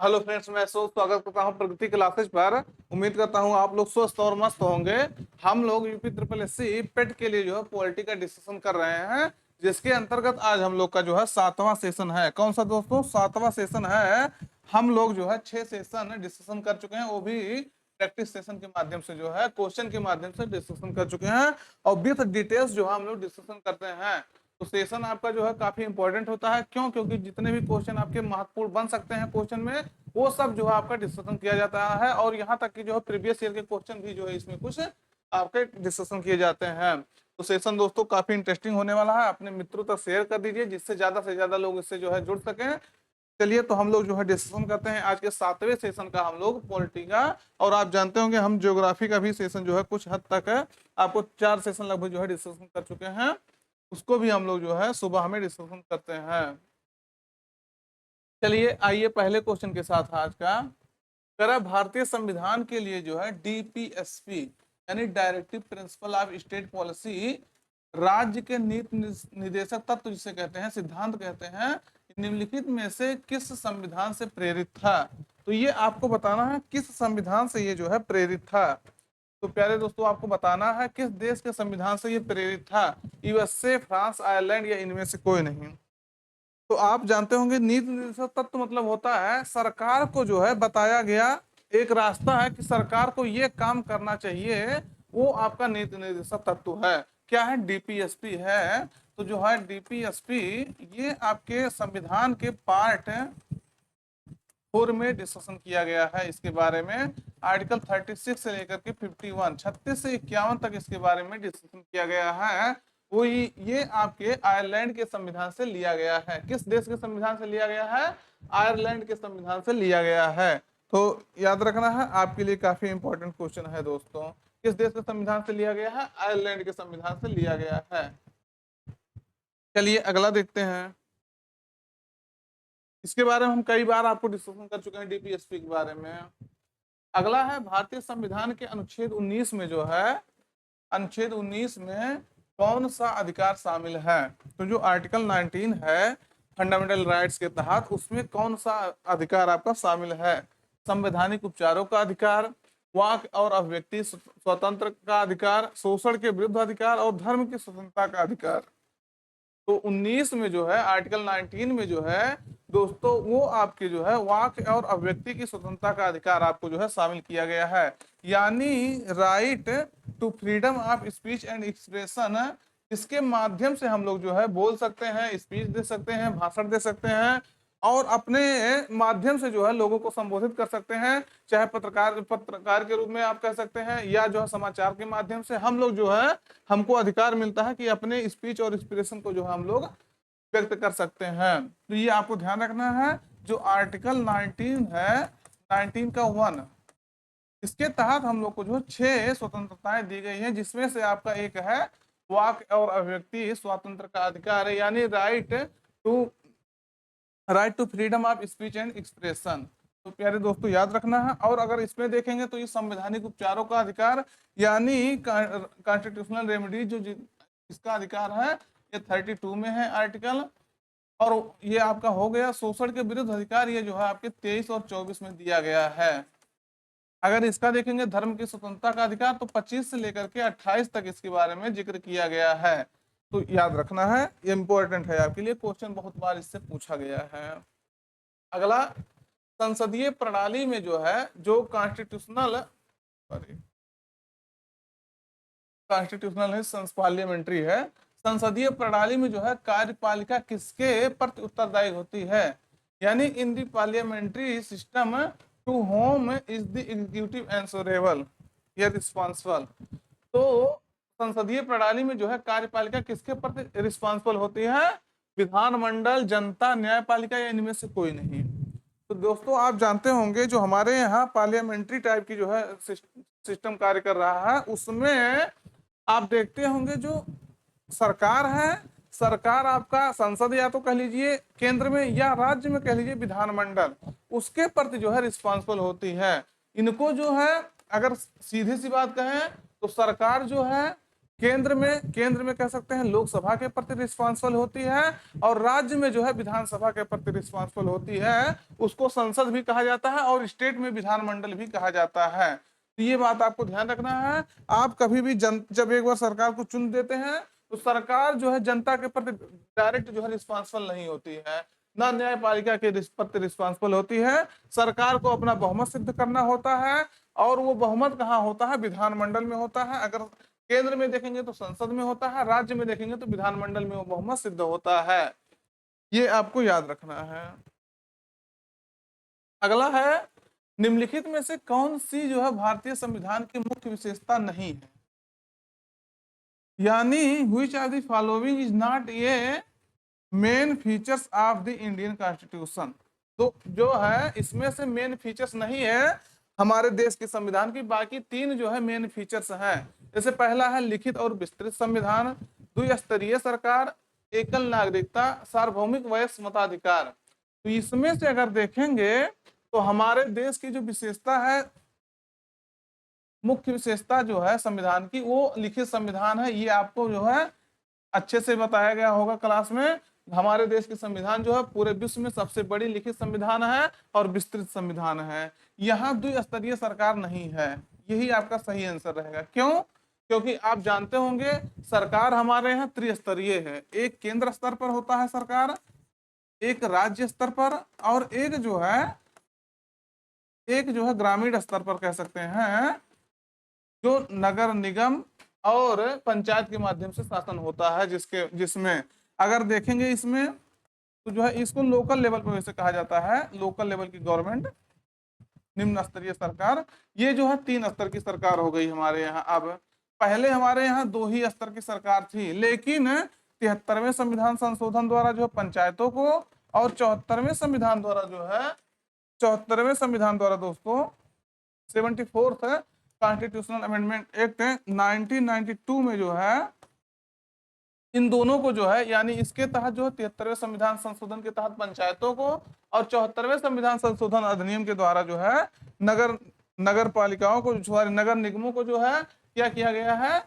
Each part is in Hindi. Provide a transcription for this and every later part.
हेलो फ्रेंड्स, मैं स्वागत करता हूं प्रगति क्लासेज पर। उम्मीद करता हूं आप लोग स्वस्थ और मस्त होंगे। हम लोग यूपी ट्रिपल एससी पेट के लिए जो है पॉलिटी का डिस्कशन कर रहे हैं, जिसके अंतर्गत आज हम लोग का जो है 7वां सेशन है। कौन सा दोस्तों? 7वां सेशन है। हम लोग जो है 6 सेशन डिस्कशन कर चुके हैं, वो भी प्रैक्टिस सेशन के माध्यम से, जो है क्वेश्चन के माध्यम से डिस्कशन कर चुके हैं। और विथ डिटेल्स जो है हम लोग डिस्कशन करते हैं। तो सेशन आपका जो है काफी इंपॉर्टेंट होता है। क्यों? क्योंकि जितने भी क्वेश्चन आपके महत्वपूर्ण बन सकते हैं क्वेश्चन में, वो सब जो है आपका डिस्कशन किया जाता है। और यहाँ तक कि जो है प्रीवियस ईयर के क्वेश्चन भी जो है इसमें कुछ आपके डिस्कशन किए जाते हैं। तो सेशन दोस्तों काफी इंटरेस्टिंग होने वाला है। अपने मित्रों तक शेयर कर दीजिए, जिससे ज्यादा लोग इससे जो है जुड़ सकें। चलिए, तो हम लोग जो है डिस्कशन करते हैं आज के 7वें सेशन का, हम लोग पॉलिटी का। और आप जानते होंगे हम ज्योग्राफी का भी सेशन जो है कुछ हद तक है, आपको 4 सेशन लगभग जो है डिस्कशन कर चुके हैं। उसको भी हम लोग जो है सुबह में डिस्कशन करते हैं। चलिए आइए पहले क्वेश्चन के साथ आज का करा। भारतीय संविधान के लिए जो है डीपीएसपी यानी directive principle of state policy, राज्य के नीति निर्देशक तत्व जिसे कहते हैं, सिद्धांत कहते हैं, निम्नलिखित में से किस संविधान से प्रेरित था? तो ये आपको बताना है किस संविधान से ये जो है प्रेरित था। तो प्यारे दोस्तों, आपको बताना है किस देश के संविधान से ये प्रेरित था। यूएसए, फ्रांस, आयरलैंड या इनमें से कोई नहीं। तो आप जानते होंगे नीति निर्देशक तत्व मतलब होता है सरकार को जो है बताया गया एक रास्ता है कि सरकार को ये काम करना चाहिए, वो आपका नीति निर्देशक तत्व है। क्या है? डीपीएसपी है। तो जो है डीपीएसपी, ये आपके संविधान के पार्ट 4 में डिस्कशन किया गया है इसके बारे में। आर्टिकल 36 से लेकर के 51, 36 से 51 तक इसके बारे में डिस्कशन किया गया है। वो ये आपके आयरलैंड के संविधान से लिया गया है। किस देश के संविधान से लिया गया है? आयरलैंड के संविधान से लिया गया है। तो याद रखना है, आपके लिए काफी इंपॉर्टेंट क्वेश्चन है दोस्तों। किस देश के संविधान से लिया गया है? आयरलैंड के संविधान से लिया गया है। चलिए अगला देखते हैं। इसके बारे में हम कई बार आपको डिस्कशन कर चुके हैं डीपीएसपी के बारे में। अगला है भारतीय संविधान के अनुच्छेद 19 में जो है, अनुच्छेद 19 में कौन सा अधिकार शामिल है? तो जो आर्टिकल 19 है फंडामेंटल राइट्स के तहत, उसमें कौन सा अधिकार आपका शामिल है? संवैधानिक उपचारों का अधिकार, वाक और अभिव्यक्ति स्वतंत्र का अधिकार, शोषण के विरुद्ध अधिकार और धर्म की स्वतंत्रता का अधिकार। तो 19 में जो है, आर्टिकल 19 में जो है दोस्तों, वो आपके जो है वाक और अभिव्यक्ति की स्वतंत्रता का अधिकार आपको जो है शामिल किया गया है। यानी right to freedom of speech and expression, इसके माध्यम से हम लोग जो है बोल सकते हैं, स्पीच दे सकते हैं, भाषण दे सकते हैं, और अपने माध्यम से जो है लोगों को संबोधित कर सकते हैं। चाहे पत्रकार के रूप में आप कह सकते हैं, या जो है समाचार के माध्यम से हम लोग जो है, हमको अधिकार मिलता है कि अपने स्पीच और एक्सप्रेशन को जो है हम लोग व्यक्त कर सकते हैं। तो ये आपको ध्यान रखना है। जो आर्टिकल 19 है, 19 का 1, इसके तहत हम लोग को जो 6 स्वतंत्रताएं दी गई हैं, जिसमें से आपका एक है वाक और अभिव्यक्ति स्वातंत्र का अधिकार है, यानी right to freedom of speech and expression. तो प्यारे दोस्तों याद रखना है। और अगर इसमें देखेंगे तो ये संवैधानिक उपचारों का अधिकार, यानी कॉन्स्टिट्यूशनल रेमेडी, इसका अधिकार है, ये 32 में है आर्टिकल। और ये आपका हो गया शोषण के विरुद्ध अधिकार, ये जो है आपके 23 और 24 में दिया गया है। अगर इसका देखेंगे धर्म की स्वतंत्रता का अधिकार, तो 25 से लेकर के 28 तक इसके बारे में जिक्र किया गया है। तो याद रखना है, ये इंपॉर्टेंट है आपके लिए, क्वेश्चन बहुत बार इससे पूछा गया है। अगला, संसदीय प्रणाली में जो है, जो कॉन्स्टिट्यूशनल है, पार्लियामेंट्री है, संसदीय प्रणाली में जो है कार्यपालिका किसके प्रति उत्तरदायी होती है? यानी in the parliamentary system to whom is the executive answerable या रिस्पॉन्सिबल। तो संसदीय प्रणाली में जो है कार्यपालिका किसके प्रति रिस्पॉन्सिबल होती है? विधानमंडल, जनता, न्यायपालिका या इनमें से कोई नहीं। तो दोस्तों आप जानते होंगे जो हमारे यहाँ पार्लियामेंट्री टाइप की जो है सिस्टम कार्य कर रहा है, उसमें आप देखते होंगे जो सरकार है, सरकार आपका संसद या तो कह लीजिए केंद्र में, या राज्य में कह लीजिए विधानमंडल, उसके प्रति जो है रिस्पॉन्सिबल होती है। इनको जो है, अगर सीधी सी बात कहें तो सरकार जो है केंद्र में कह सकते हैं लोकसभा के प्रति रिस्पॉन्सिबल होती है, और राज्य में जो है विधानसभा के प्रति रिस्पॉन्सिबल होती है। उसको संसद भी कहा जाता है और स्टेट में विधानमंडल भी कहा जाता है। तो ये बात आपको ध्यान रखना है। आप कभी भी जब एक बार सरकार को चुन देते हैं तो सरकार जो है जनता के प्रति डायरेक्ट जो है रिस्पॉन्सिबल नहीं होती है, ना न्यायपालिका के प्रति रिस्पॉन्सिबल होती है। सरकार को अपना बहुमत सिद्ध करना होता है, और वो बहुमत कहाँ होता है? विधानमंडल में होता है। अगर केंद्र में देखेंगे तो संसद में होता है, राज्य में देखेंगे तो विधानमंडल में वो बहुमत सिद्ध होता है। ये आपको याद रखना है। अगला है, निम्नलिखित में से कौन सी जो है भारतीय संविधान की मुख्य विशेषता नहीं है? यानी which are the following is not a main features of the Indian constitution. तो जो है इसमें से मेन फीचर्स नहीं है हमारे देश के संविधान की, बाकी तीन जो है मेन फीचर्स हैं। जैसे पहला है लिखित और विस्तृत संविधान, द्विस्तरीय सरकार, एकल नागरिकता, सार्वभौमिक वयस्क मताधिकार। तो इसमें से अगर देखेंगे तो हमारे देश की जो विशेषता है, मुख्य विशेषता जो है संविधान की, वो लिखित संविधान है। ये आपको जो है अच्छे से बताया गया होगा क्लास में। हमारे देश की संविधान जो है पूरे विश्व में सबसे बड़ी लिखित संविधान है और विस्तृत संविधान है। यहाँ द्विस्तरीय सरकार नहीं है, यही आपका सही आंसर रहेगा। क्यों? क्योंकि आप जानते होंगे सरकार हमारे यहाँ त्रिस्तरीय है। एक केंद्र स्तर पर होता है सरकार, एक राज्य स्तर पर, और एक जो है ग्रामीण स्तर पर कह सकते हैं, जो नगर निगम और पंचायत के माध्यम से शासन होता है। जिसमें अगर देखेंगे इसमें तो जो है इसको लोकल लेवल पर वैसे कहा जाता है, लोकल लेवल की गवर्नमेंट, निम्न स्तरीय सरकार। ये जो है 3 स्तर की सरकार हो गई हमारे यहाँ। अब पहले हमारे यहाँ 2 ही स्तर की सरकार थी, लेकिन 73वें संविधान संशोधन द्वारा जो है पंचायतों को, और 74वें संविधान द्वारा दोस्तों 74th कॉन्स्टिट्यूशनल अमेंडमेंट एक्ट 1992 में जो है इन दोनों को जो है, यानी इसके तहत जो है 73वें संविधान संशोधन के तहत पंचायतों को, और 74वें संविधान संशोधन अधिनियम के द्वारा जो है नगर पालिकाओं को, नगर निगमों को जो है क्या किया गया है?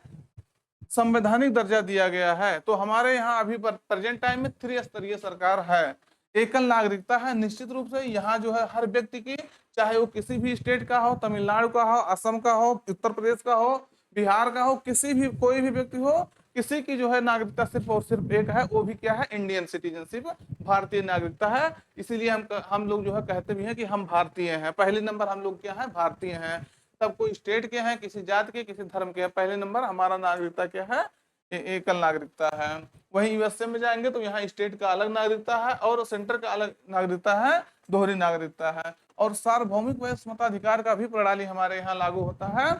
संवैधानिक दर्जा दिया गया है। तो हमारे यहाँ अभी प्रेजेंट टाइम में त्रिस्तरीय सरकार है। एकल नागरिकता है। निश्चित रूप से यहाँ जो है हर व्यक्ति की, चाहे वो किसी भी स्टेट का हो, तमिलनाडु का हो, असम का हो, उत्तर प्रदेश का हो, बिहार का हो, कोई भी व्यक्ति हो, किसी की जो है नागरिकता सिर्फ और सिर्फ एक है, वो भी क्या है? इंडियन सिटीजनशिप, भारतीय नागरिकता है। इसीलिए हम लोग जो है कहते भी हैं कि हम भारतीय हैं। पहले नंबर हम लोग क्या है? भारतीय हैं। सब कोई स्टेट के हैं, किसी जात के, किसी धर्म के हैं, पहले नंबर हमारा नागरिकता क्या है? एकल नागरिकता है। वहीं यूएसए में जाएंगे तो यहाँ स्टेट का अलग नागरिकता है और सेंटर का अलग नागरिकता है, दोहरी नागरिकता है। और सार्वभौमिक वयस्क मताधिकार का भी प्रणाली हमारे यहाँ लागू होता है।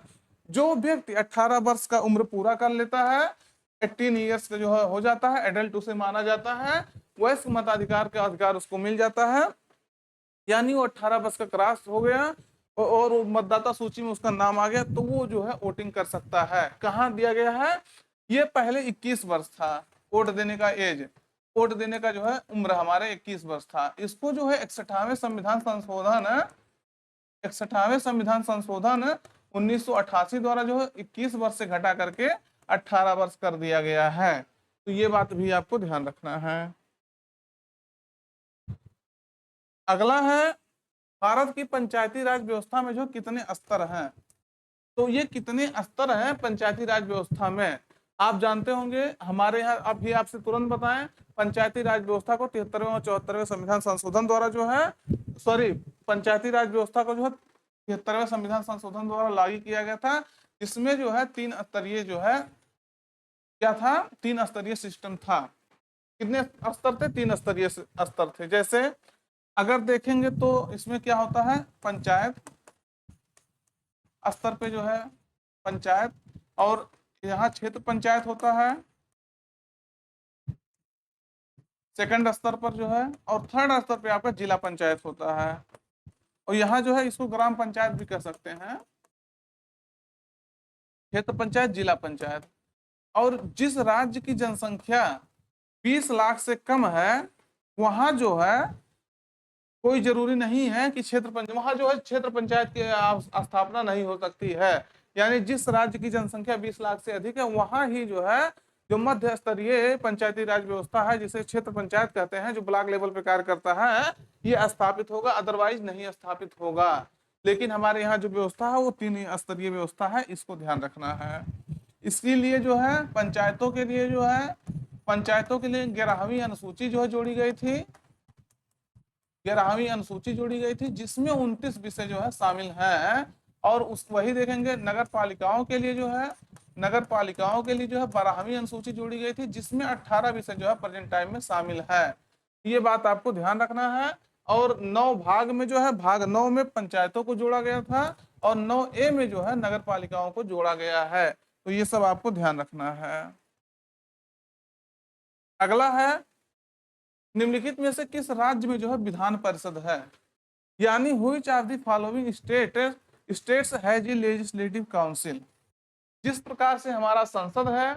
जो व्यक्ति 18 वर्ष का उम्र पूरा कर लेता है, 18 ईयर्स का जो है हो जाता है, एडल्ट उसे माना जाता है, वयस्क मताधिकार का अधिकार उसको मिल जाता है। यानी वो 18 वर्ष का क्रॉस हो गया और वो मतदाता सूची में उसका नाम आ गया, तो वो जो है वोटिंग कर सकता है। कहाँ दिया गया है? ये पहले 21 वर्ष था वोट देने का एज, वोट देने का जो है उम्र हमारे 21 वर्ष था। इसको जो है 61वें संविधान संशोधन 1988 द्वारा जो है 21 वर्ष से घटा करके 18 वर्ष कर दिया गया है। तो ये बात भी आपको ध्यान रखना है। अगला है, भारत की पंचायती राज व्यवस्था में जो कितने स्तर हैं? तो ये कितने स्तर हैं पंचायती राज व्यवस्था में? आप जानते होंगे हमारे यहाँ, अभी आपसे तुरंत बताएं, पंचायती राज व्यवस्था को 73वें और 74वें संविधान संशोधन द्वारा जो है, पंचायती राज व्यवस्था को जो है 73वें संविधान संशोधन द्वारा लागू किया गया था। इसमें जो है 3 स्तरीय जो है क्या था? 3 स्तरीय सिस्टम था। कितने स्तर थे? 3 स्तरीय स्तर थे। जैसे अगर देखेंगे तो इसमें क्या होता है? पंचायत स्तर पे जो है पंचायत, और यहाँ क्षेत्र पंचायत होता है सेकंड स्तर पर जो है, और थर्ड स्तर पे आपका जिला पंचायत होता है। और यहाँ जो है इसको ग्राम पंचायत भी कह सकते हैं, क्षेत्र पंचायत, जिला पंचायत। और जिस राज्य की जनसंख्या 20 लाख से कम है, वहां जो है कोई जरूरी नहीं है कि वहां जो है क्षेत्र पंचायत की स्थापना नहीं हो सकती है। यानी जिस राज्य की जनसंख्या 20 लाख से अधिक है वहां ही जो है जो मध्य स्तरीय पंचायती राज व्यवस्था है, जिसे क्षेत्र पंचायत कहते हैं, जो ब्लॉक लेवल पे कार्य करता है, ये स्थापित होगा, अदरवाइज नहीं स्थापित होगा। लेकिन हमारे यहाँ जो व्यवस्था है वो 3 स्तरीय व्यवस्था है, इसको ध्यान रखना है। इसके लिए जो है पंचायतों के लिए जो है पंचायतों के लिए 11वीं अनुसूची जो है जोड़ी गई थी, 11वीं अनुसूची जोड़ी गई थी, जिसमें 29 विषय जो है शामिल हैं। और उस वही देखेंगे नगर पालिकाओं के लिए जो है, नगर पालिकाओं के लिए जो है 12वीं अनुसूची जोड़ी गई थी, जिसमें 18 विषय जो है प्रेजेंट टाइम में शामिल है। ये बात आपको ध्यान रखना है। और 9 भाग में जो है भाग 9 में पंचायतों को जोड़ा गया था और 9A में जो है नगर पालिकाओं को जोड़ा गया है। तो ये सब आपको ध्यान रखना है। अगला है निम्नलिखित में से किस राज्य में जो है विधान परिषद है, यानी which of the following states has a legislative council. जिस प्रकार से हमारा संसद है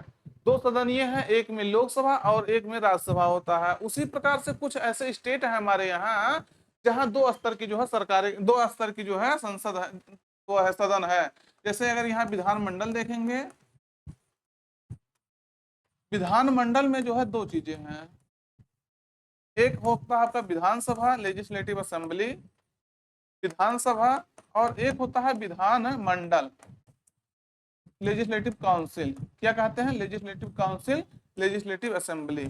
2 सदनीय है, एक में लोकसभा और एक में राज्यसभा होता है, उसी प्रकार से कुछ ऐसे स्टेट है हमारे यहाँ जहाँ 2 स्तर की जो है सरकारी 2 स्तर की जो है संसद है, वो है सदन है। जैसे अगर यहाँ विधानमंडल देखेंगे, विधानमंडल में जो है 2 चीजें हैं, एक होता है आपका विधानसभा लेजिस्लेटिव असेंबली विधानसभा, और एक होता है विधान मंडल लेजिस्लेटिव काउंसिल। क्या कहते हैं? Legislative council, legislative assembly.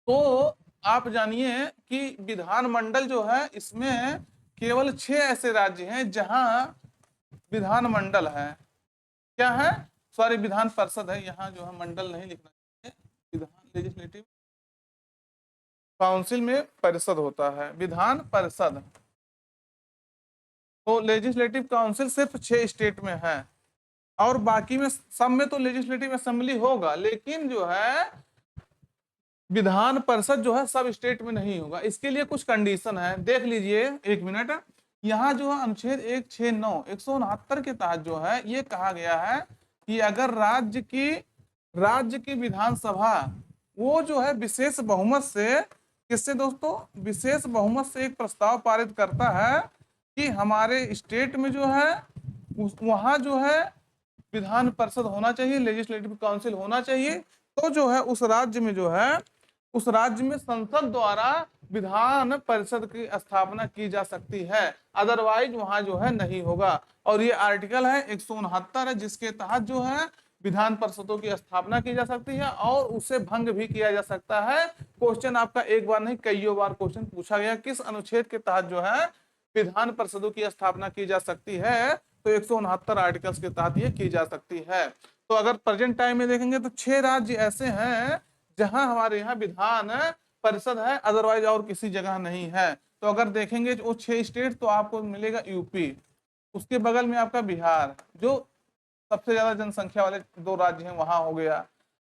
तो आप जानिए कि विधानमंडल जो है इसमें केवल 6 ऐसे राज्य हैं जहां विधानमंडल है। क्या है? सॉरी, विधान परिषद है, यहाँ जो है मंडल नहीं लिखना चाहिए, विधान लेजिस्लेटिव काउंसिल में परिषद होता है, विधान परिषद। तो लेजिस्लेटिव काउंसिल सिर्फ 6 स्टेट में है और बाकी में सब में तो लेजिस्लेटिव असेंबली होगा, लेकिन जो है विधान परिषद जो है सब स्टेट में नहीं होगा। इसके लिए कुछ कंडीशन है, देख लीजिए 1 मिनट। यहाँ जो है अनुच्छेद 169 169 के तहत जो है ये कहा गया है कि अगर राज्य की विधानसभा वो जो है विशेष बहुमत से, किससे दोस्तों? विशेष बहुमत से एक प्रस्ताव पारित करता है कि हमारे स्टेट में जो है वहां जो है विधान परिषद होना चाहिए, लेजिस्लेटिव काउंसिल होना चाहिए, तो जो है उस राज्य में जो है उस राज्य में संसद द्वारा विधान परिषद की स्थापना की जा सकती है, अदरवाइज वहां जो है नहीं होगा। और ये आर्टिकल है 169 है, जिसके तहत जो है विधान परिषदों की स्थापना की जा सकती है और उसे भंग भी किया जा सकता है। क्वेश्चन आपका एक बार नहीं कईयों बार क्वेश्चन पूछा गया, किस अनुच्छेद के तहत जो है विधान परिषदों की स्थापना की जा सकती है? तो 169 आर्टिकल्स के तहत ये की जा सकती है। तो अगर प्रेजेंट टाइम में देखेंगे तो 6 राज्य ऐसे हैं जहां हमारे यहाँ विधान परिषद है, अदरवाइज और किसी जगह नहीं है। तो अगर देखेंगे वो 6 स्टेट तो आपको मिलेगा यूपी, उसके बगल में आपका बिहार, जो सबसे ज्यादा जनसंख्या वाले 2 राज्य हैं, वहां हो गया।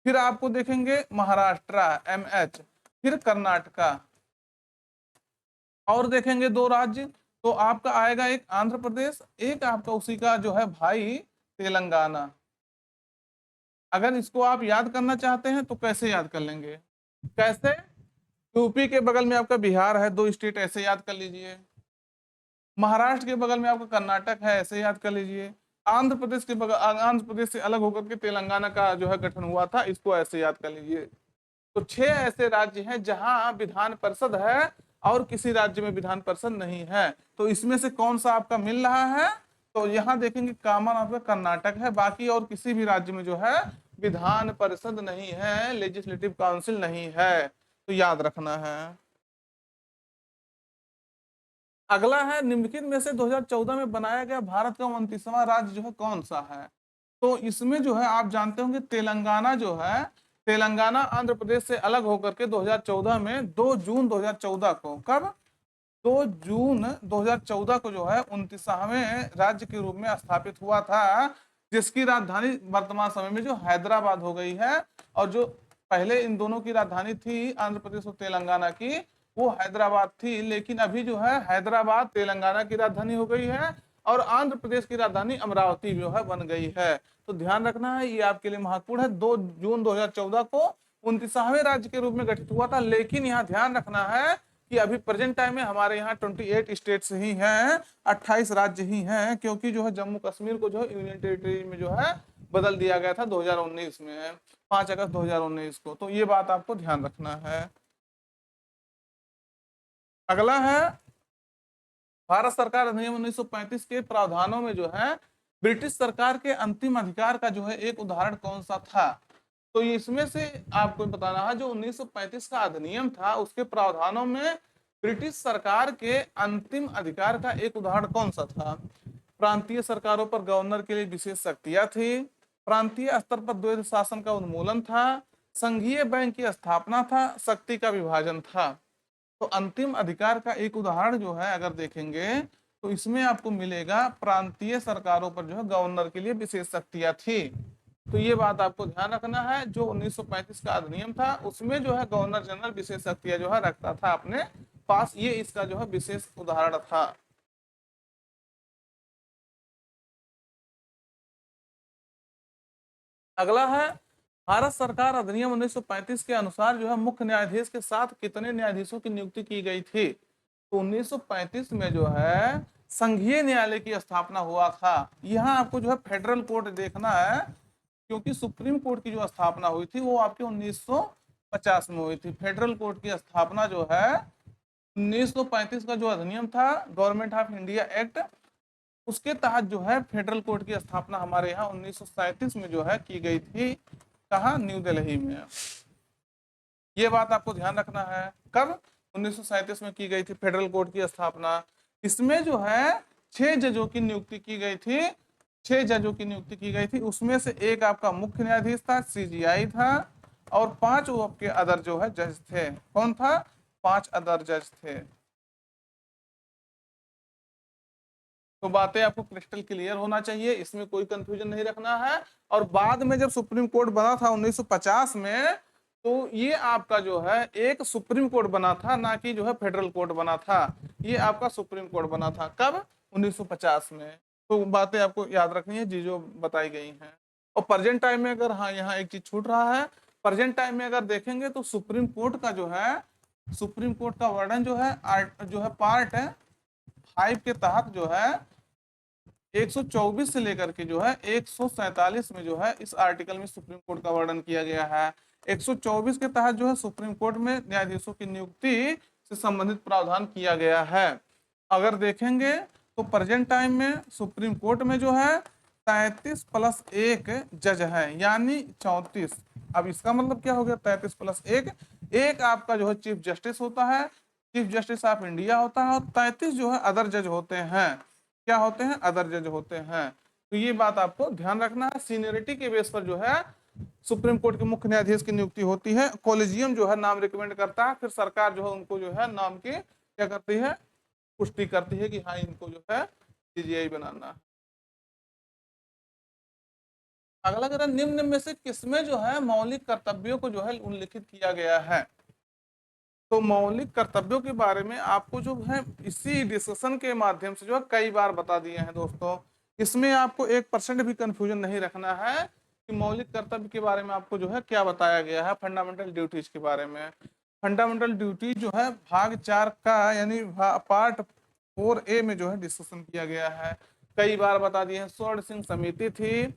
फिर आपको देखेंगे महाराष्ट्र MH, फिर कर्नाटका, और देखेंगे 2 राज्य तो आपका आएगा एक आंध्र प्रदेश, एक आपका उसी का जो है भाई तेलंगाना। अगर इसको आप याद करना चाहते हैं तो कैसे याद कर लेंगे? कैसे? यूपी के बगल में आपका बिहार है, 2 स्टेट ऐसे याद कर लीजिए। महाराष्ट्र के बगल में आपका कर्नाटक है, ऐसे याद कर लीजिए। आंध्र प्रदेश के बगल, आंध्र प्रदेश से अलग होकर के तेलंगाना का जो है गठन हुआ था, इसको ऐसे याद कर लीजिए। तो 6 ऐसे राज्य हैं जहां विधान परिषद है और किसी राज्य में विधान परिषद नहीं है। तो इसमें से कौन सा आपका मिल रहा है? तो यहाँ देखेंगे कॉमन आपका कर्नाटक है, बाकी और किसी भी राज्य में जो है विधान परिषद नहीं है, लेजिस्लेटिव काउंसिल नहीं है, तो याद रखना है। अगला है निम्नलिखित में से 2014 में बनाया गया भारत का 29वां राज्य जो है कौन सा है? तो इसमें जो है आप जानते होंगे तेलंगाना जो है, तेलंगाना आंध्र प्रदेश से अलग होकर के 2014 में 2 जून 2014 को, कब? 2 जून 2014 को जो है 29वें राज्य के रूप में स्थापित हुआ था, जिसकी राजधानी वर्तमान समय में जो हैदराबाद हो गई है। और जो पहले इन दोनों की राजधानी थी आंध्र प्रदेश और तेलंगाना की, वो हैदराबाद थी, लेकिन अभी जो है हैदराबाद तेलंगाना की राजधानी हो गई है और आंध्र प्रदेश की राजधानी अमरावती जो है बन गई है। तो ध्यान रखना है, ये आपके लिए महत्वपूर्ण है। 2 जून 2014 को 29वें राज्य के रूप में गठित हुआ था, लेकिन यहाँ ध्यान रखना है कि अभी प्रेजेंट टाइम में हमारे यहाँ 28 स्टेट्स ही हैं, 28 राज्य ही हैं, क्योंकि जो है जम्मू कश्मीर को जो है यूनियन टेरिटरी में जो है बदल दिया गया था 2019 में, 5 अगस्त 2019 को। तो ये बात आपको ध्यान रखना है। अगला है भारत सरकार अधिनियम 1935 के प्रावधानों में जो है ब्रिटिश सरकार के अंतिम अधिकार का जो है एक उदाहरण कौन सा था। तो इसमें से आपको बताना है जो 1935 का अधिनियम था उसके प्रावधानों में ब्रिटिश सरकार के अंतिम अधिकार का एक उदाहरण कौन सा था। प्रांतीय सरकारों पर गवर्नर के लिए विशेष शक्तियां थी, प्रांतीय स्तर पर द्वैध शासन का उन्मूलन था, संघीय बैंक की स्थापना था, शक्ति का विभाजन था। तो अंतिम अधिकार का एक उदाहरण जो है अगर देखेंगे तो इसमें आपको मिलेगा प्रांतीय सरकारों पर जो है गवर्नर के लिए विशेष शक्तियां थी। तो ये बात आपको ध्यान रखना है, जो 1935 का अधिनियम था उसमें जो है गवर्नर जनरल विशेष शक्तियां जो है रखता था अपने पास, ये इसका जो है विशेष उदाहरण था। अगला है भारत सरकार अधिनियम 1935 के अनुसार जो है मुख्य न्यायाधीश के साथ कितने न्यायाधीशों की नियुक्ति की गई थी। तो 1935 में जो है संघीय न्यायालय की स्थापना हुआ था। यहाँ आपको जो है फेडरल कोर्ट देखना है, क्योंकि सुप्रीम कोर्ट की जो स्थापना हुई थी वो आपके 1950 में हुई थी। फेडरल कोर्ट की स्थापना जो है 1935 का जो अधिनियम था गवर्नमेंट ऑफ इंडिया एक्ट, उसके तहत जो है फेडरल कोर्ट की स्थापना हमारे यहाँ 1937 में जो है की गई थी। कहाँ? न्यू दिल्ली में। ये बात आपको ध्यान रखना है। कब? 1937 में की गई थी फेडरल कोर्ट की स्थापना। इसमें जो है 6 जजों की नियुक्ति की गई थी, 6 जजों की नियुक्ति की गई थी। उसमें से एक आपका मुख्य न्यायाधीश था, CJI था, और 5 वो आपके अदर जो है जज थे। कौन था? 5 अदर जज थे। तो बातें आपको क्रिस्टल क्लियर होना चाहिए, इसमें कोई कंफ्यूजन नहीं रखना है। और बाद में जब सुप्रीम कोर्ट बना था 1950 में, तो ये आपका जो है एक सुप्रीम कोर्ट बना था, ना कि जो है फेडरल कोर्ट बना था। ये आपका सुप्रीम कोर्ट बना था कब? 1950 में। तो बातें आपको याद रखनी है जी जो बताई गई हैं। और प्रेजेंट टाइम में अगर, हाँ यहाँ एक चीज छूट रहा है, प्रेजेंट टाइम में अगर देखेंगे तो सुप्रीम कोर्ट का जो है, सुप्रीम कोर्ट का वर्णन जो है पार्ट 5 के तहत जो है 124 से लेकर के जो है 147 में जो है इस आर्टिकल में सुप्रीम कोर्ट का वर्णन किया गया है। 124 के तहत जो है सुप्रीम कोर्ट में न्यायाधीशों की नियुक्ति से संबंधित प्रावधान किया गया है। अगर देखेंगे तो प्रेजेंट टाइम में सुप्रीम कोर्ट में जो है 33 + 1 जज है, यानी 34। अब इसका मतलब क्या हो गया? 33 + 1, एक आपका जो है चीफ जस्टिस होता है, चीफ जस्टिस ऑफ इंडिया होता है, और 33 जो है अदर जज होते हैं। क्या होते हैं? अदर जज होते हैं। तो ये बात आपको ध्यान रखना है। सीनियरिटी के बेस पर जो है सुप्रीम कोर्ट के मुख्य न्यायाधीश की नियुक्ति होती है। कॉलेजियम जो है नाम रिकमेंड करता है, फिर सरकार जो है उनको जो है नाम की क्या करती है? पुष्टि करती है कि हाँ इनको जो है CJI बनाना है। अगला कह निम्न में से किसमें जो है मौलिक कर्तव्यों को जो है उल्लिखित किया गया है। तो मौलिक कर्तव्यों के बारे में आपको जो है इसी डिस्कशन के माध्यम से जो है कई बार बता दिए हैं दोस्तों। इसमें आपको 1% भी कंफ्यूजन नहीं रखना है कि मौलिक कर्तव्य के बारे में आपको जो है क्या बताया गया है। फंडामेंटल ड्यूटीज के बारे में, फंडामेंटल ड्यूटी जो है भाग 4 का यानी पार्ट 4A में जो है डिस्कशन किया गया है। कई बार बता दिए हैं। स्वर्ण सिंह समिति थी,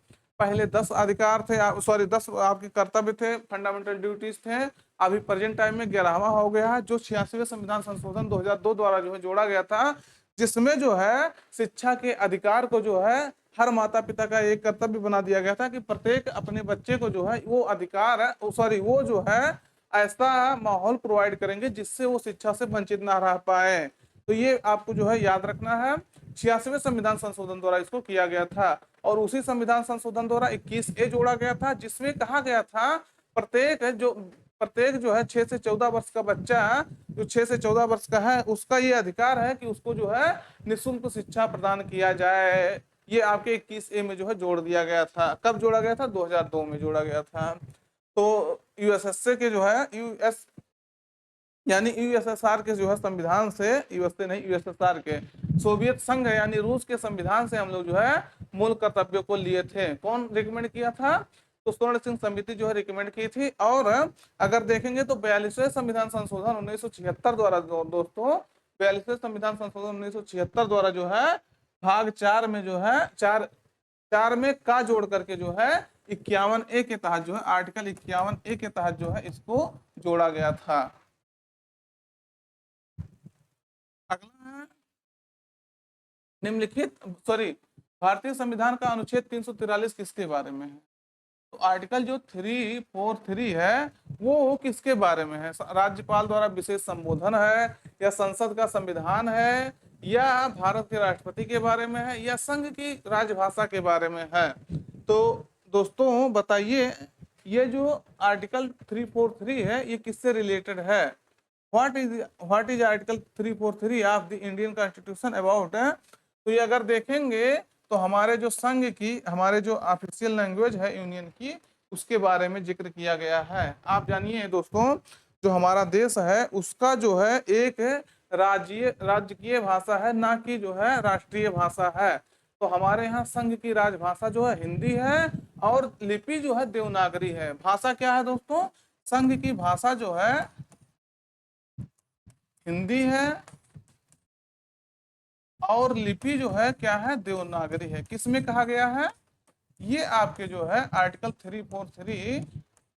पहले 10 अधिकार थे, सॉरी 10 आपके कर्तव्य थे, फंडामेंटल ड्यूटीज थे। अभी प्रेजेंट टाइम में 11वां हो गया है, जो 86वें संविधान संशोधन 2002 द्वारा जो है जोड़ा गया था, जिसमें जो है शिक्षा के अधिकार को जो है हर माता पिता का एक कर्तव्य बना दिया गया था कि प्रत्येक अपने बच्चे को जो है वो अधिकार है, सॉरी वो जो है ऐसा माहौल प्रोवाइड करेंगे जिससे वो शिक्षा से वंचित ना रह पाए। तो ये आपको जो है याद रखना है। 86वें संविधान संशोधन द्वारा इसको किया गया था, और उसी संविधान संशोधन द्वारा 21A जोड़ा गया था, जिसमें कहा गया था प्रत्येक जो है 6 से 14 वर्ष का बच्चा, जो 6 से 14 वर्ष का है, उसका ये अधिकार है कि उसको जो है निःशुल्क शिक्षा प्रदान किया जाए। ये आपके 21A में जो है जोड़ दिया गया था। कब जोड़ा गया था? 2002 में जोड़ा गया था। तो यूएसएसए के जो है यानी यूएसएसआर के जो है संविधान से, यूएसए नहीं यूएसएसआर के, सोवियत संघ यानी रूस के संविधान से हम लोग जो है मूल कर्तव्यों को लिए थे। कौन रिकमेंड किया था? तो स्वर्ण सिंह समिति जो है रिकमेंड की थी। और अगर देखेंगे तो 42वें संविधान संशोधन 1976 द्वारा दोस्तों 42वें संविधान संशोधन 1976 द्वारा जो है भाग 4 में जो है चार चार में का जोड़ करके जो है 51A के तहत जो है आर्टिकल 51A के तहत जो है इसको जोड़ा गया था। अगला है निम्नलिखित सॉरी भारतीय संविधान का अनुच्छेद 343 किसके बारे में है? तो आर्टिकल जो 343 है वो किसके बारे में है? राज्यपाल द्वारा विशेष संबोधन है, या संसद का संविधान है, या भारत के राष्ट्रपति के बारे में है, या संघ की राजभाषा के बारे में है? तो दोस्तों बताइए ये जो आर्टिकल 343 है ये किससे रिलेटेड है? What is article 343 of the Indian constitution about? तो ये अगर देखेंगे तो हमारे जो संघ की हमारे जो ऑफिशियल लैंग्वेज है यूनियन की उसके बारे में जिक्र किया गया है। आप जानिए दोस्तों जो हमारा देश है उसका जो है एक राजकीय भाषा है, ना कि जो है राष्ट्रीय भाषा है। तो हमारे यहाँ संघ की राजभाषा जो है हिंदी है और लिपि जो है देवनागरी है। भाषा क्या है दोस्तों? संघ की भाषा जो है हिंदी है और लिपि जो है क्या है? देवनागरी है। किसमें कहा गया है? ये आपके जो है आर्टिकल 343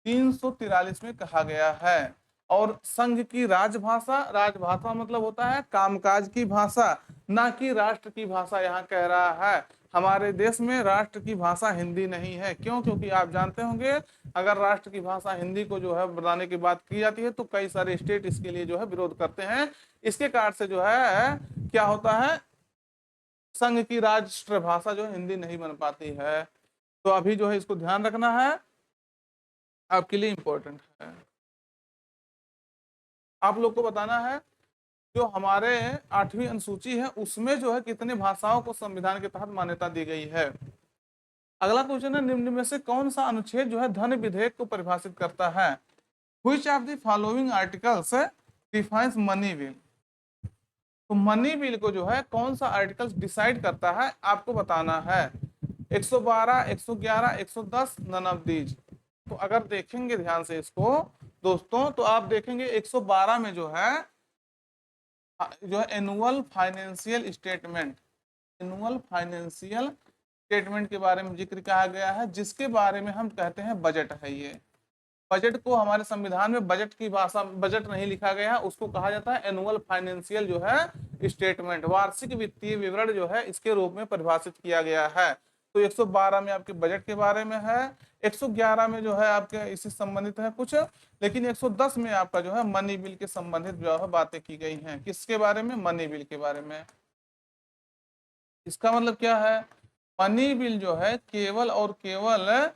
343 में कहा गया है। और संघ की राजभाषा, राजभाषा मतलब होता है कामकाज की भाषा, ना कि राष्ट्र की भाषा। यहाँ कह रहा है हमारे देश में राष्ट्र की भाषा हिंदी नहीं है। क्यों? क्योंकि आप जानते होंगे अगर राष्ट्र की भाषा हिंदी को जो है बनाने की बात की जाती है तो कई सारे स्टेट इसके लिए जो है विरोध करते हैं। इसके कारण से जो है क्या होता है संघ की राष्ट्रभाषा जो हिंदी नहीं बन पाती है। तो अभी जो है इसको ध्यान रखना है, आपके लिए इंपॉर्टेंट है। आप लोग को बताना है जो हमारे 8वीं अनुसूची है उसमें जो है कितने भाषाओं को संविधान के तहत मान्यता दी गई है। अगला क्वेश्चन है निम्न में से कौन सा अनुच्छेद जो है धन विधेयक को परिभाषित करता है? Which of the following articles defines money bill? तो मनी बिल को जो है कौन सा आर्टिकल डिसाइड करता है आपको बताना है। 112, 111, 110, नन ऑफ दीज। तो अगर देखेंगे ध्यान से इसको दोस्तों तो आप देखेंगे 112 में जो है annual financial statement, annual financial statement के बारे में जिक्र कहा गया है, जिसके बारे में हम कहते हैं बजट है। ये बजट को हमारे संविधान में बजट की भाषा बजट नहीं लिखा गया है, उसको कहा जाता है एनुअल फाइनेंशियल जो है स्टेटमेंट, वार्षिक वित्तीय विवरण जो है इसके रूप में परिभाषित किया गया है। तो 112 में आपके बजट के बारे में है, 111 में जो है आपके इससे संबंधित है कुछ, लेकिन 110 में आपका जो है मनी बिल के संबंधित जो है बातें की गई हैं। किसके बारे में? मनी बिल के बारे में। इसका मतलब क्या है? मनी बिल जो है केवल और केवल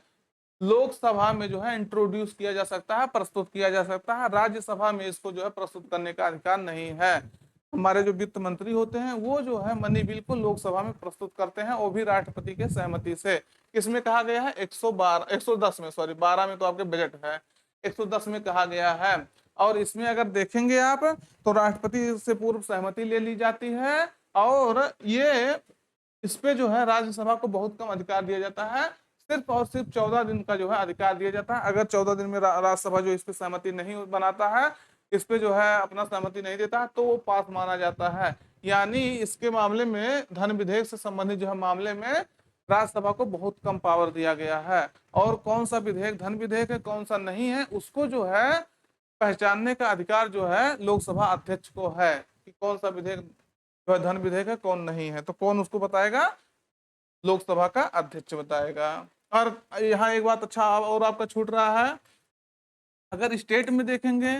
लोकसभा में जो है इंट्रोड्यूस किया जा सकता है, प्रस्तुत किया जा सकता है। राज्यसभा में इसको जो है प्रस्तुत करने का अधिकार नहीं है। हमारे जो वित्त मंत्री होते हैं वो जो है मनी बिल को लोकसभा में प्रस्तुत करते हैं, वो भी राष्ट्रपति के सहमति से। किसमें कहा गया है? 110 में, सॉरी 12 में तो आपके बजट है, 110 में कहा गया है। और इसमें अगर देखेंगे आप तो राष्ट्रपति से पूर्व सहमति ले ली जाती है और ये इस पे जो है राज्यसभा को बहुत कम अधिकार दिया जाता है। सिर्फ और सिर्फ 14 दिन का जो है अधिकार दिया जाता है। अगर 14 दिन में राज्यसभा जो इस पे सहमति नहीं बनाता है, इस पे जो है अपना सहमति नहीं देता है, तो वो पास माना जाता है। यानी इसके मामले में धन विधेयक से संबंधित जो है मामले में राज्यसभा को बहुत कम पावर दिया गया है। और कौन सा विधेयक धन विधेयक है कौन सा नहीं है उसको जो है पहचानने का अधिकार जो है लोकसभा अध्यक्ष को है कि कौन सा विधेयक जो है धन विधेयक है कौन नहीं है। तो कौन उसको बताएगा? लोकसभा का अध्यक्ष बताएगा। और यहाँ एक बात अच्छा और आपका छूट रहा है, अगर स्टेट में देखेंगे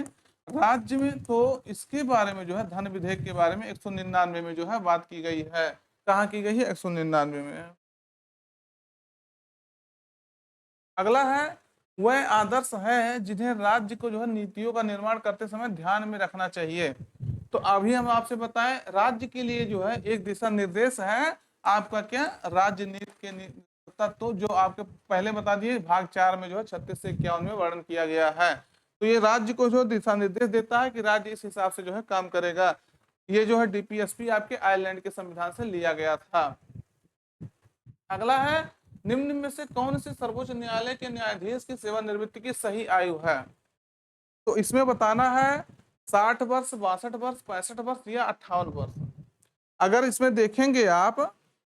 राज्य में तो इसके बारे में जो है धन विधेयक के बारे में 199 में जो है बात की गई है। कहाँ की गई है? 199 में। अगला है वह आदर्श है जिन्हें राज्य को जो है नीतियों का निर्माण करते समय ध्यान में रखना चाहिए। तो अभी हम आपसे बताएं राज्य के लिए जो है एक दिशा निर्देश है आपका क्या? राज्य नीति के तत्व जो आपके पहले बता दिए भाग 4 में जो है 36 से 51 में वर्णन किया गया है। तो ये राज्य को जो दिशा निर्देश देता है कि राज्य इस हिसाब से जो है काम करेगा। ये जो है डीपीएसपी आपके आयरलैंड के संविधान से लिया गया था। अगला है निम्न में से कौन सी सर्वोच्च न्यायालय के न्यायाधीश की सेवानिवृत्ति की सही आयु है? तो इसमें बताना है 60 वर्ष, 62 वर्ष, 65 वर्ष या 58 वर्ष। अगर इसमें देखेंगे आप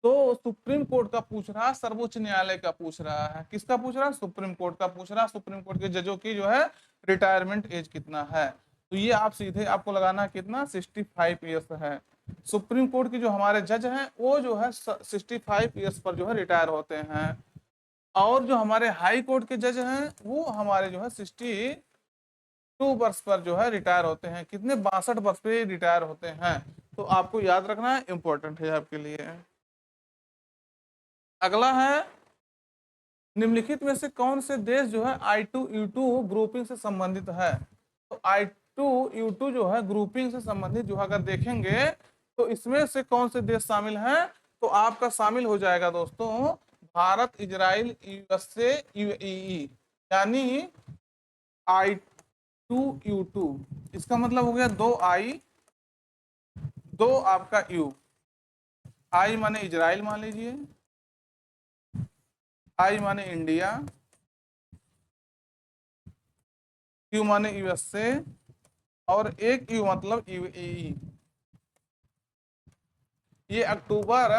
तो सुप्रीम कोर्ट का पूछ रहा है, सर्वोच्च न्यायालय का पूछ रहा है। किसका पूछ रहा है? सुप्रीम कोर्ट का पूछ रहा है। सुप्रीम कोर्ट के जजों की जो है रिटायरमेंट एज कितना है? तो ये आप सीधे आपको लगाना है कितना, 65 ईयर्स है। सुप्रीम कोर्ट के जो हमारे जज हैं वो जो है 65 ईयर्स पर जो है रिटायर होते हैं, और जो हमारे हाई कोर्ट के जज हैं वो हमारे जो है 62 वर्ष पर जो है रिटायर होते हैं। कितने? 62 वर्ष पे रिटायर होते हैं। तो आपको याद रखना है, इंपॉर्टेंट है आपके लिए। अगला है, निम्नलिखित में से कौन से देश जो है I2U2 ग्रुपिंग से संबंधित है? तो I2U2 जो है ग्रुपिंग से संबंधित जो अगर देखेंगे तो इसमें से कौन से देश शामिल हैं? तो आपका शामिल हो जाएगा दोस्तों भारत, इजराइल, यूएसए, यूएई, यानी I2U2। इसका मतलब हो गया 2 I, 2 आपका U। I माने इजराइल मान लीजिए, I माने इंडिया, U माने यूएसए, और एक U मतलब यूएई। ये अक्टूबर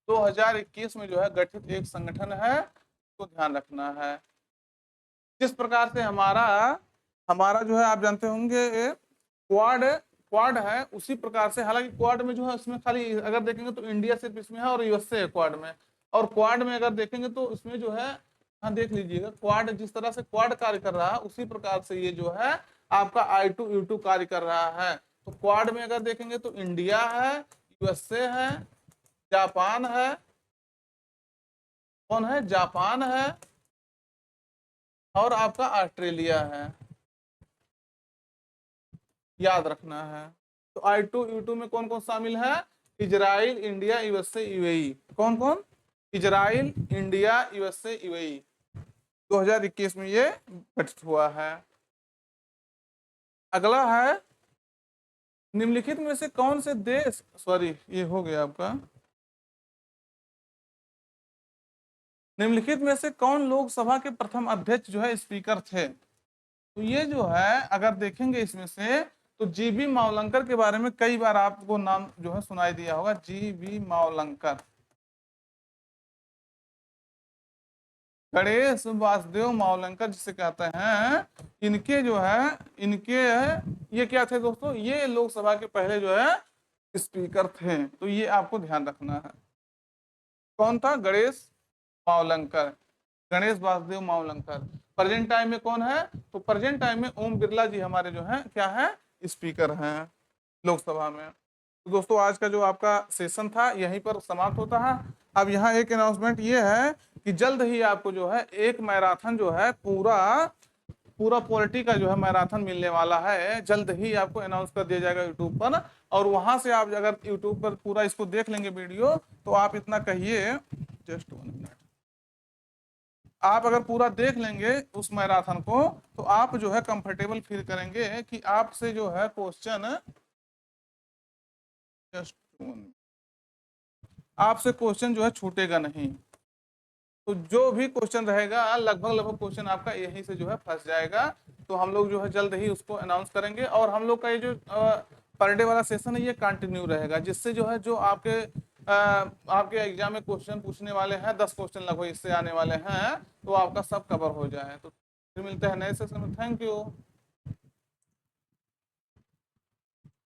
2021 में जो है गठित एक संगठन है, तो ध्यान रखना है। जिस प्रकार से हमारा हमारा जो है आप जानते होंगे क्वाड है, उसी प्रकार से, हालांकि क्वाड में जो है उसमें खाली अगर देखेंगे तो इंडिया सिर्फ इसमें है और यूएसए है क्वाड में। और क्वाड में अगर देखेंगे तो इसमें जो है, हाँ देख लीजिएगा, क्वाड जिस तरह से क्वाड कार्य कर रहा है उसी प्रकार से ये जो है आपका I2U2 कार्य कर रहा है। तो क्वाड में अगर देखेंगे तो इंडिया है, यूएसए है, जापान है, कौन है? जापान है, और आपका ऑस्ट्रेलिया है। याद रखना है। तो I2U2 में कौन कौन शामिल है? Israel, India, USA, UAE. कौन कौन? Israel, India, USA, UAE. 2021 में ये गठित हुआ है। अगला है, निम्नलिखित में से कौन से देश, सॉरी ये हो गया आपका, निम्नलिखित में से कौन लोकसभा के प्रथम अध्यक्ष जो है स्पीकर थे? तो ये जो है अगर देखेंगे इसमें से तो जीबी मावलंकर के बारे में कई बार आपको नाम जो है सुनाई दिया होगा, जीबी मावलंकर। गणेश वासुदेव मावलंकर जिसे कहते हैं, इनके जो है ये क्या थे दोस्तों? ये लोकसभा के पहले जो है स्पीकर थे। तो ये आपको ध्यान रखना है। कौन था? गणेश मावलंकर, गणेश वासुदेव मावलंकर। प्रेजेंट टाइम में कौन है? तो प्रेजेंट टाइम में ओम बिरला जी हमारे जो है क्या है? स्पीकर हैं लोकसभा में। तो दोस्तों आज का जो आपका सेशन था यहीं पर समाप्त होता है। अब यहाँ एक अनाउंसमेंट ये है कि जल्द ही आपको जो है एक मैराथन जो है पूरा पॉलिटी का जो है मैराथन मिलने वाला है। जल्द ही आपको अनाउंस कर दिया जाएगा यूट्यूब पर, और वहां से आप अगर यूट्यूब पर पूरा इसको देख लेंगे वीडियो, तो आप इतना कहिए, जस्ट 1 मिनट, आप अगर पूरा देख लेंगे उस मैराथन को तो आप जो है कंफर्टेबल फील करेंगे कि आपसे जो है क्वेश्चन, जस्ट आपसे क्वेश्चन जो है छूटेगा नहीं। तो जो भी क्वेश्चन रहेगा लगभग क्वेश्चन आपका यहीं से जो है फंस जाएगा। तो हम लोग जो है जल्द ही उसको अनाउंस करेंगे, और हम लोग का ये जो पर डे वाला सेशन है ये कंटिन्यू रहेगा, जिससे जो है जो आपके एग्जाम में क्वेश्चन पूछने वाले हैं, 10 क्वेश्चन लगभग इससे आने वाले हैं, तो आपका सब कवर हो जाए। तो फिर मिलते हैं नए सेशन में। Thank you.